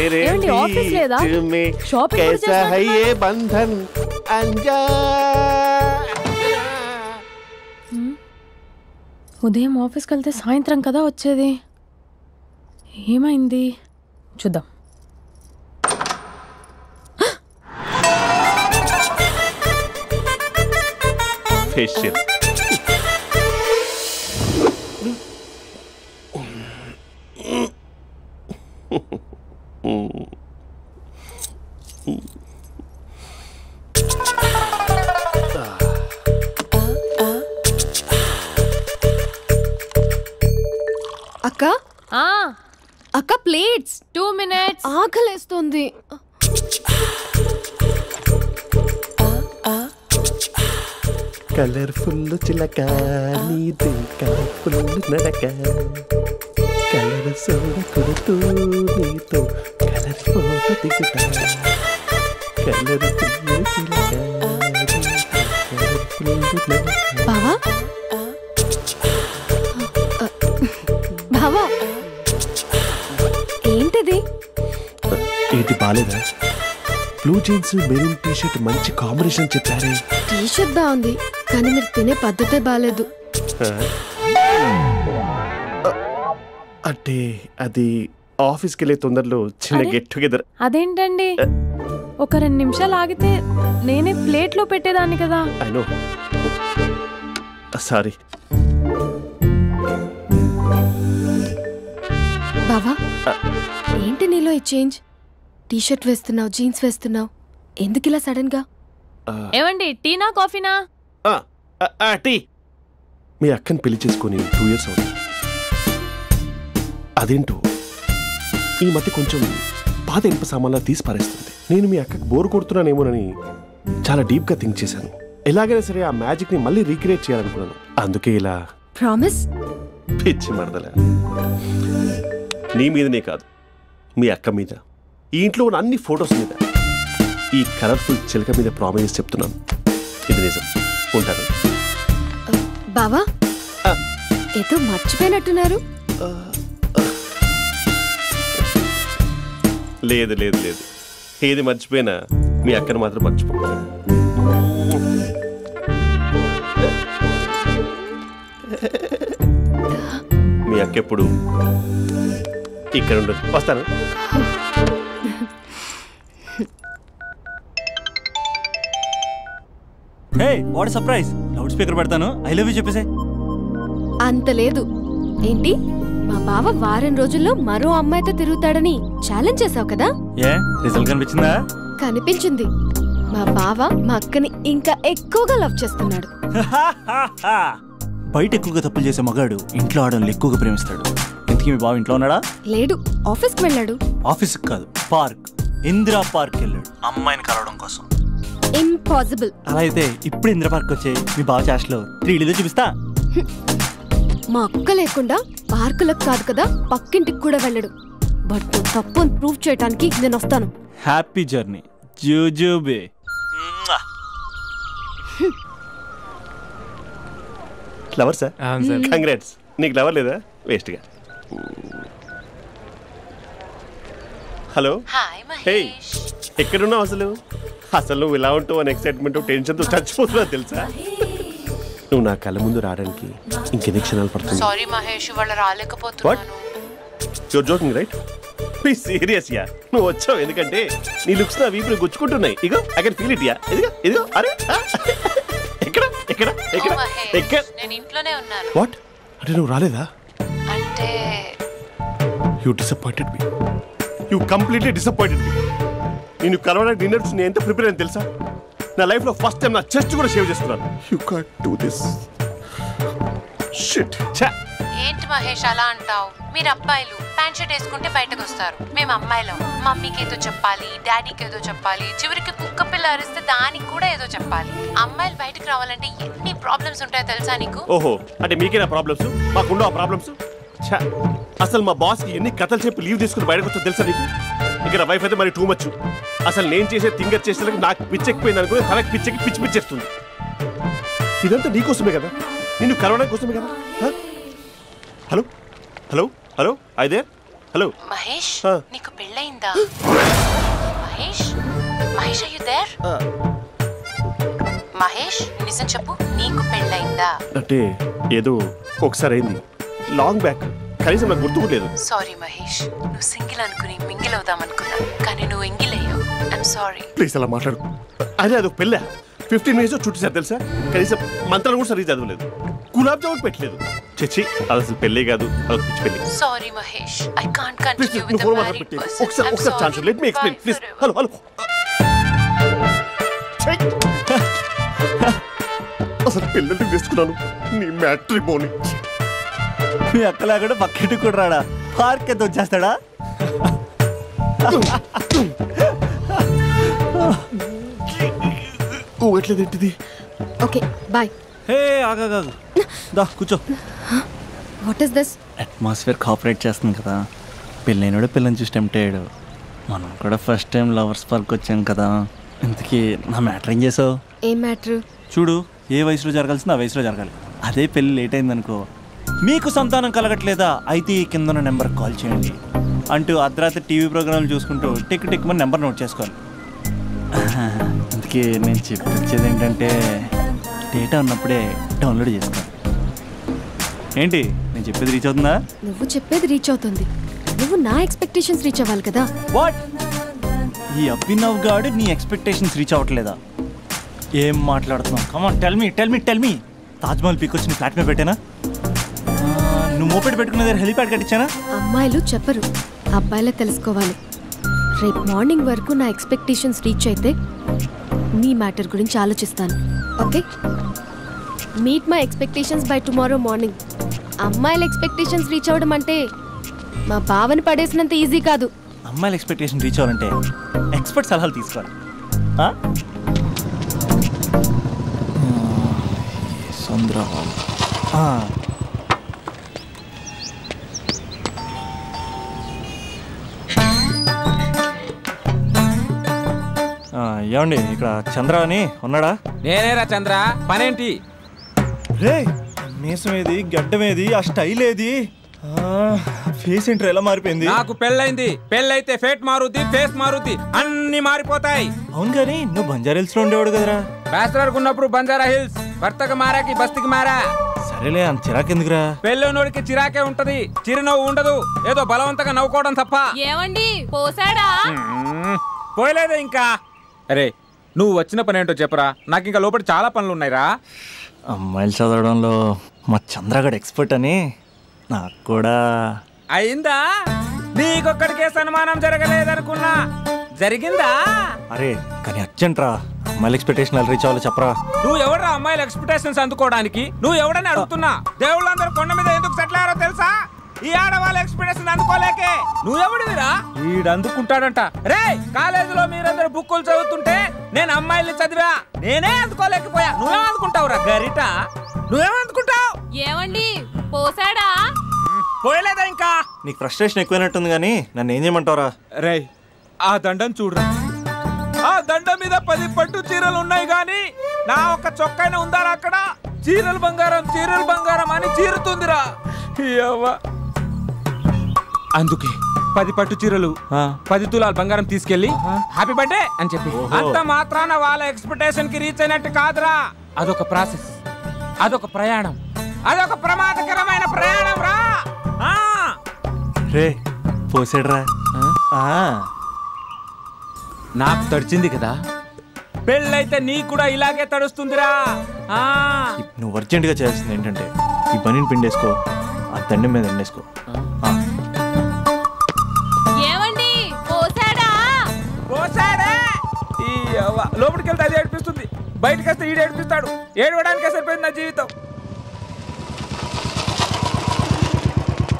तेरे बीच में कैसा है ये बंधन अंजा। ఉదయం ఆఫీస్కి వెళ్తే సాయంత్రం కదా వచ్చేది, ఏమైంది చూద్దాం. ఫేషియల్ అక్క అక్క ప్లేట్స్ 2 minutes ఆకలేస్తుంది. కలర్ఫుల్ చిలక నీది కలర్ఫుల్ నడక కలర్ సోడ కొడుతూ నీతో కలర్ ఫోటో దిగుతా కలర్ఫుల్ చిలక బావా బావా ఏంటిది? ఏంటి బాలేదా? Blue jeans maroon T shirt మంచి కాంబినేషన్ చెప్పారే. టీ షర్ట్ బాగుంది కానీ మీరు తినే పద్ధతే బాలేదు. అంటే అది ఆఫీస్కి వెళ్ళే తొందరలో చిన్న గెట్ టుగెదర్. అదేంటండి, ఒక 2 నిమిషాలు ఆగితే నేనే ప్లేట్లో పెట్టేదాన్ని కదా. I know, sorry. బావా ఏంటి నీలో ఈ చేంజ్? టీ షర్ట్ వేస్తున్నావు, జీన్స్ వేస్తున్నావు, ఎందుకు ఇలా సడన్ గా? ఏమండి, టీనా కాఫీనా? టీ. మీ అక్కని పెళ్లి చేసుకుని 2 years అవుతుంది. అదేంటో ఈ మధ్య కొంచెం పాత ఇనుప సామాన్లా తీసి పారేస్తుంది. నేను మీ అక్కకి బోరు కొడుతున్నానేమోనని చాలా డీప్ గా థింక్ చేశాను. ఎలాగైనా సరే ఆ మ్యాజిక్ ని మళ్ళీ రీక్రియేట్ చేయాలనుకున్నాను. అందుకే ఇలా. ప్రామిస్? పిచ్చి మరదల, నీ మీదనే కాదు, మీ అక్క మీద, ఈ ఇంట్లో ఉన్న అన్ని ఫొటోస్ మీద, ఈ కలర్ఫుల్ చిలక మీద ప్రామిస్ చెప్తున్నాను. ఇది నిజం. ఉంటాను. బావా ఏదో మర్చిపోయినట్టున్నారు. లేదు లేదు లేదు, ఏది మర్చిపోయినా మీ అక్కను మాత్రం మర్చిపో. మీ అక్క ఎప్పుడు ఇక్కడ ఉండదు. వస్తాను. Hey what surprise. Loud speaker పెడతాను, ఐ లవ్ యూ చెప్పేసే. అంత లేదు. ఏంటి, మా బావ వారం రోజుల్లో మరో అమ్మాయితో తిరుగుతాడని ఛాలెంజ్ చేసావు కదా? ఏ రిజల్ట్ కనిపించిందా? కనిపించింది. మా బావ మా అక్కని ఇంకా ఎక్కువగా లవ్ చేస్తున్నాడు. బయట ఎక్కువగా తప్పులు చేసే మగాడు ఇంట్లో ఆడవాళ్ళు ఎక్కువగా ప్రేమిస్తాడు. ఇంతకీ మీ బావ ఇంట్లో ఉన్నాడా? లేడు, ఆఫీస్కి వెళ్ళాడు. ఆఫీస్కి కాదు, పార్క్, ఇందిరా పార్క్ వెళ్ళాడు అమ్మాయిని కలవడం కోసం. ఇంపాసిబుల్. అలా అయితే ఇప్పుడు ఇందిరా పార్క్ వచ్చే మీ బావ చాష్లో 3Dలో చూపిస్తా. మా అక్క లేకుండా పార్కులకు కాదు కదా పక్కింటికి కూడా వెళ్ళడు. బట్ తప్పు ప్రూవ్ చేయడానికి నేను వస్తాను. హ్యాపీ జర్నీ జూజూబే. Lover sir? కంగ్రాట్స్. నీకు లవర్ లేదా? వేస్ట్గా. హలో. హే, ఎక్కడున్నావు అసలు? అసలు నువ్వు ఇలా ఉంటావు అని ఎక్సైట్మెంట్ టెన్షన్తో చచ్చిపోతున్నావు తెలుసా? నువ్వు నా కళ్ళ ముందు రావడానికి ఇంకెన్ని క్షణాలు పడుతుంది? సారీ మహేష్, వాళ్ళ రాలేకపోతున్నాను. You're joking right? Be serious ya. నువ్వు వచ్చావు ఎందుకంటే నీ లుక్స్ నా వీపుని గుచ్చుకుంటున్నాయి. ఇగో I can feel it ya. ఇదిగో ఇదిగో. అరే ఎక్కడ ఎక్కడ ఎక్కడ ఎక్కడ? నేను ఇంట్లోనే ఉన్నాను. వాట్ అంటే నువ్వు రాలేదా? అంటే you disappointed me. You completely disappointed me. నేను కలవడానికి డిన్నర్స్ నేను ఎంత ప్రిపేర్ అని తెలుసా? నా లైఫ్లో ఫస్ట్ టైం నా చెస్ట్ కూడా సేవ్ చేస్తున్నాను. You can't do this shit. ఏంటి మహేష్ అలా అంటావు? మీరు అబ్బాయిలు ప్యాంట్ షర్ట్ వేసుకుంటే బయటకు వస్తారు. మేము అమ్మాయిలం మమ్మీకి ఏదో చెప్పాలి, డాడీకి ఏదో చెప్పాలి, చివరికి కుక్క పిల్ల అరిస్తే దానికి కూడా ఏదో చెప్పాలి. అమ్మాయిలు బయటకు రావాలంటే ఎన్ని ప్రాబ్లమ్స్ ఉంటాయో తెలుసా నీకు? ఓహో, అంటే మీకేనా ప్రాబ్లమ్స్? మాకుండా ప్రాబ్లమ్స్? అసలు మా బాస్కి ఎన్ని కథలు చెప్పి లీవ్ తీసుకుని బయటకు వచ్చా తెలుసా నీకు? ఇక్కడ వైఫ్ అయితే మరి టూ మచ్. అసలు నేను చేసే థింగర్ చేసేందుకు నాకు పిచ్చెక్కిపోయింది అనుకుని తనకి పిచ్చెక్కి పిచ్చి పిచ్చేస్తుంది. ఇదంతా నీకోసమే కదా, నిన్ను కలవడం కోసమే కదా. హలో హలో హలో, అయితే హలో మహేష్ Huh. నీకు పెళ్ళయిందా? Mahesh Mahesh are you there? Mahesh నిజం చెప్పు, నీకు పెళ్ళయిందా? అంటే ఏదో ఒకసారి అయింది, లాంగ్ బ్యాక్, కనీసం నాకు గుర్తు కూడా లేదు. సారీ మహేష్, నువ్వు సింగిల్ అనుకుని మింగిల్ అవుదాం అనుకున్నా, కానీ నువ్వు ఎంగిల్ అయ్యావు. I'm sorry. ప్లీజ్ అలా మాట్లాడు. అదే అదొక పెళ్ళ 15 మినిట్స్ చుట్టూ తెలుసా, కనీసం మంత్రాలు కూడా సరిగ్గా చదవలేదు, గులాబ్ జామున్ పెట్టలేదు. చచ్చి అది అసలు పెళ్ళే కాదు, అదొక పిచ్చి పెళ్ళి. Sorry Mahesh, I can't please continue నువ్వు విత్ ఫోన్ ద మాట్లాడి మ్యారీడ్ పెట్టి పర్సన్. ఒకసారి chance let me explain please. Hello hello అసలు పెళ్ళంటే తీసుకున్నాను నీ మ్యాట్రీ బోని. మీ అక్కలా కూడా పక్కింటికి కూడా రాడా, పార్క్ ఎంత వచ్చేస్తాడా? ఎట్లేదు ఏంటిది? Okay bye. హే ఆగా దా కూర్చో. What is this? Atmosphere cooperate చేస్తుంది కదా, పెళ్ళైనడు పిల్లని చూసి టెంప్ట్ అయ్యాడు. మనం కూడా ఫస్ట్ టైం లవర్స్ పార్క్ వచ్చాం కదా. ఇంతకీ నా మ్యాటర్ ఏం చేసావు? ఏం మ్యాటర్? చూడు, ఏ వయసులో జరగాల్సిందో ఆ వయసులో జరగాలి. అదే పెళ్ళి లేట్ అయిందనుకో, మీకు సంతానం కలగట్లేదా అయితే ఈ కింద నెంబర్ కాల్ చేయండి అంటూ అర్ధరాత్రి టీవీ ప్రోగ్రాంలు చూసుకుంటూ టిక్ టిక్ మన నెంబర్ నోట్ చేసుకోవాలి. అందుకే నేను చెప్పొచ్చేది ఏంటంటే, డేటా ఉన్నప్పుడే డౌన్లోడ్ చేసుకోవాలి. ఏంటి నేను చెప్పేది రీచ్ అవుతుందా? నువ్వు చెప్పేది రీచ్ అవుతుంది, నువ్వు నా ఎక్స్పెక్టేషన్స్ రీచ్ అవ్వాలి కదా. వాట్? ఈ అభినవ్ గాడు నీ ఎక్స్పెక్టేషన్స్ రీచ్ అవ్వట్లేదా? ఏం మాట్లాడుతున్నావు? Come on tell me. Taj Mahal peak వచ్చి నీ ఫ్లాట్ మీద పెట్టానా? నువ్వు మోపెట్ పెట్టుకున్న దగ్గర హెలిప్యాడ్ కట్టించానా? అమ్మాయిలు చెప్పరు, అబ్బాయిలే తెలుసుకోవాలి. రేపు మార్నింగ్ వరకు నా ఎక్స్పెక్టేషన్స్ రీచ్ అయితే నీ మ్యాటర్ గురించి ఆలోచిస్తాను. Okay, meet my expectations by tomorrow morning. అమ్మాయిల ఎక్స్పెక్టేషన్స్ రీచ్ అవ్వడం అంటే మా బావని పడేసినంత ఈజీ కాదు. అమ్మాయిల ఎక్స్పెక్టేషన్ రీచ్ అవ్వాలంటే ఎక్స్పర్ట్ సలహాలు తీసుకోవాలి. ఏమండి ఇక్కడ చంద్ర అని ఉన్నాడా? నేనేరా చంద్ర, పనేంటి? రే మీసం ఏది, గడ్డం ఏది, ఆ స్టైల్ ఏది, ఫేస్ ఏంట్రా ఎలా మారిపోయింది? నాకు పెళ్ళైంది, పెళ్ళైతే ఫేట్ మారుద్ది, ఫేస్ మారుద్ది, అన్ని మారిపోతాయి. అవును కానీ నువ్వు బంజారా హిల్స్ లో ఉండేవాడు కదరా? బ్యాచిలర్ ఉన్నప్పుడు బంజారా హిల్స్, భర్తకు మారాకి బస్తికి మారా. సరేలే, అంత చిరాకెందుకురా? పెళ్ళోనోడికి చిరాకే ఉంటది, చిరునవ్వు ఉండదు, ఏదో బలవంతంగా నవ్వుకోవడం తప్ప. ఏమండి పోసాడా? పోయలేదే ఇంకా. అరే నువ్వు వచ్చిన పని ఏంటో చెప్పరా, నాకు ఇంకా లోపల చాలా పనులు ఉన్నాయిరా. అమ్మాయిలు చదవడంలో మా చంద్రగడ్ ఎక్స్పర్ట్ అని నాకు కూడా అయిందా? నీకొక్కడికే సన్మానం జరగలేదనుకున్నా, జరిగిందా? అరే కానీ అర్జెంట్ రా, అమ్మాయిల ఎక్స్పెక్టేషన్ ఎలా రీచ్ అవ్వాలో చెప్పరా. నువ్వు ఎవడరా అమ్మాయిల ఎక్స్పెక్టేషన్స్ అందుకోవడానికి? నువ్వు ఎవడని అడుగుతున్నా. దేవుళ్ళందరూ కొండ మీద ఎందుకు సెటిల్ అయ్యారో తెలుసా? ఈ ఆడవాళ్ళ ఎక్స్పెక్టేషన్ అందుకోలేకే. నువ్వెవడివిరా? వీడు అందుకుంటాడంట. రే కాలేజీలో మీరందరూ బుక్కులు చదువుతుంటే నేను అమ్మాయిల్ని చదివా, నేనే అందుకోలేకపోయా. నువ్వేం అందుకుంటావురా గరిట? నువ్వేం అందుకుంటావు? ఏమండి పోసాడా? పోయలేదా ఇంకా? నీకు ఫ్రస్ట్రేషన్ ఎక్కువైనట్టుంది కానీ నన్ను ఏం చేయమంటావురా? రే ఆ దండం చూడరా, ఆ దండం మీద 10 పట్టు చీరలు ఉన్నాయి గాని నా ఒక్క చొక్కానే ఉందారా అక్కడ? చీరలు బంగారం అని చీరుతుందిరా. అందుకే 10 పట్టు చీరలు 10 తులాల బంగారం తీసుకెళ్లి హ్యాపీ బర్త్డే అని చెప్పి. అంత మాత్రాన వాళ్ళ ఎక్స్పెక్టేషన్ కి రీచ్ అయినట్టు కాదురా. అదొక ప్రాసెస్, అదొక ప్రయాణం, అదొక ప్రమాదకరమైన ప్రయాణం రా. రే పోసాడురా. నాకు తడిచింది కదా, పెళ్ళైతే నీ కూడా ఇలాగే తడుస్తుందిరా. నువ్వు అర్జెంట్ గా చేయాల్సింది ఏంటంటే ఈ పనిని పిండేసుకో, ఆ దండం మీద ఎండేసుకో. ఏమండి పోసాడా? పోసాడే. లోపలికి వెళ్తే అది ఏడిపిస్తుంది, బయటకు వస్తే ఈడు ఏడిపిస్తాడు. ఏడవడానికే సరిపోయింది నా జీవితం.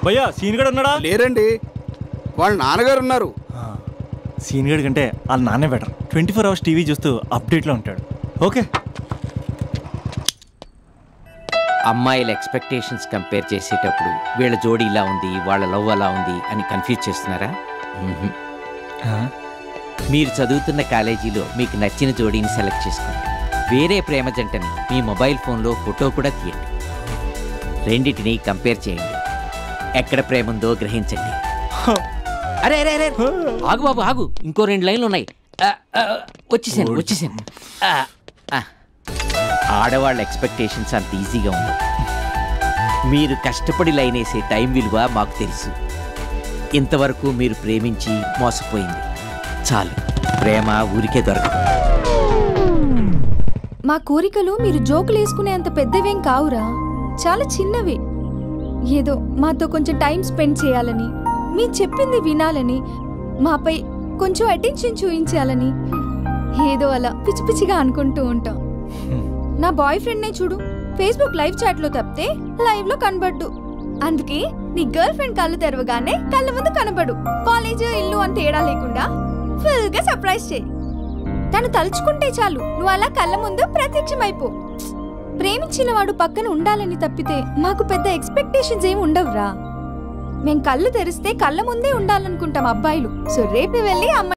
భయ్యా సీన్ గడు ఉన్నాడా? లేరండి, వాళ్ళ నాన్నగారు ఉన్నారు. సీన్ గడి కంటే వాళ్ళ నాన్నే బెటర్. 24 hours టీవీ చూస్తూ అప్డేట్లో ఉంటాడు. ఓకే, అమ్మాయిల ఎక్స్పెక్టేషన్స్ కంపేర్ చేసేటప్పుడు వీళ్ళ జోడి ఇలా ఉంది, వాళ్ళ లవ్ అలా ఉంది అని కన్ఫ్యూజ్ చేస్తున్నారా? మీరు చదువుతున్న కాలేజీలో మీకు నచ్చిన జోడీని సెలెక్ట్ చేసుకోండి. వేరే ప్రేమ జంటని మీ మొబైల్ ఫోన్లో ఫోటో కూడా తీయండి. రెండింటిని కంపేర్ చేయండి. ఎక్కడ ప్రేమ ఉందో గ్రహించండి. అరే అరే అరే ఆగు బాబు ఆగు, ఇంకో 2 లైన్లు ఉన్నాయి. వచ్చేసాను. ఆడవాళ్ళ ఎక్స్పెక్టేషన్స్ అంత ఈజీగా ఉంది. మీరు కష్టపడి లైన్ వేసే టైం విలువ మాకు తెలుసు. ఇంతవరకు మీరు ప్రేమించి మోసపోయింది చాలు. ప్రేమ ఊరికే దొరకదు. మా కోరికలు మీరు జోకులు వేసుకునేంత పెద్దవేం కావురా, చాలా చిన్నవే. ఏదో మాతో కొంచెం టైం స్పెండ్ చేయాలని, మీరు చెప్పింది వినాలని, మాపై కొంచెం అటెన్షన్ చూపించాలని ఏదో అలా పిచ్చి పిచ్చిగా అనుకుంటూ ఉంటాం. నా బాయ్ ఫ్రెండ్నే చూడు, ఫేస్బుక్ లైవ్ చాట్లో తప్పితే లైవ్ లో కనబడ్డు. అందుకే నీ గర్ల్ ఫ్రెండ్ కళ్ళు తెరవగానే కళ్ళ ముందు కనబడు. కాలేజ్ ఇల్లు అని తేడా లేకుండా ఫుల్ గా సర్ప్రైజ్ చేయి. తను తలుచుకుంటే చాలు నువ్వు అలా కళ్ళ ముందు ప్రత్యక్షమైపో. ప్రేమించిన వాడు పక్కన ఉండాలని తప్పితే మాకు పెద్ద ఎక్స్పెక్టేషన్స్ ఏమి ఉండవురా. మేం కళ్ళు తెరిస్తే కళ్ళ ముందే ఉండాలనుకుంటాం అబ్బాయిలు. సో రేపు వెళ్ళి అమ్మాయి